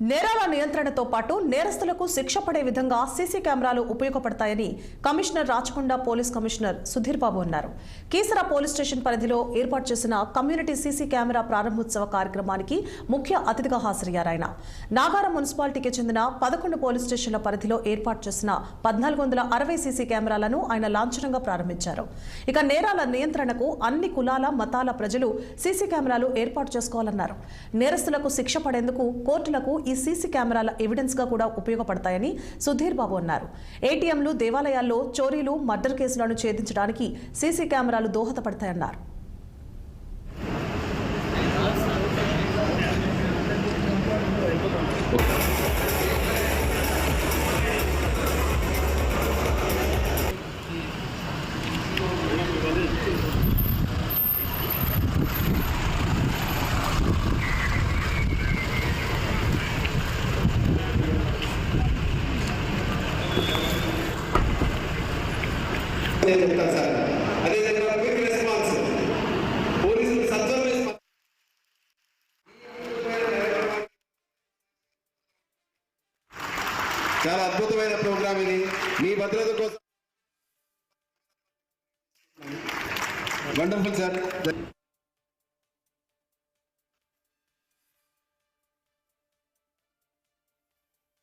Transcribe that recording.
నేరాల నియంత్రణతో పాటు నేరస్తులకు శిక్ష పడే విధంగా సీసీ కెమెరాలు ఉపయోగపడతాయని commissioner Rachakonda police commissioner Sudheer Babu అన్నారు. కీసర పోలీస్ స్టేషన్ పరిధిలో ఏర్పాటు చేసిన కమ్యూనిటీ సీసీ కెమెరా ప్రారంభోత్సవ కార్యక్రమానికి ముఖ్య అతిథిగా హాజరయ్యారు. ఆయన నాగారం మున్సిపాలిటీకి చెందిన 11 పోలీస్ స్టేషన్ల పరిధిలో ఏర్పాటు చేసిన 1460 సీసీ కెమెరాలను ఆయన లాంఛనంగా ప్రారంభించారు. ఇక నేరాల నియంత్రణకు అన్ని కులాల మతాల ప్రజలు సీసీ కెమెరాలు ఏర్పాటు చేసుకోవాలన్నారు. నేరస్తులకు శిక్ష పడేందుకు కోర్టులకు ఈ సీసీ కెమెరాల ఎవిడెన్స్ గా కూడా ఉపయోగపడతాయని సుధీర్ బాబు అన్నారు. ఏటీఎంలు, దేవాలయాల్లో చోరీలు, మర్డర్ కేసులను ఛేదించడానికి సీసీ కెమెరాలు దోహదపడతాయన్నారు. చాలా అద్భుతమైన ప్రోగ్రామ్ ఇది. మీ భద్రత కోసం వండర్ఫుల్ సార్.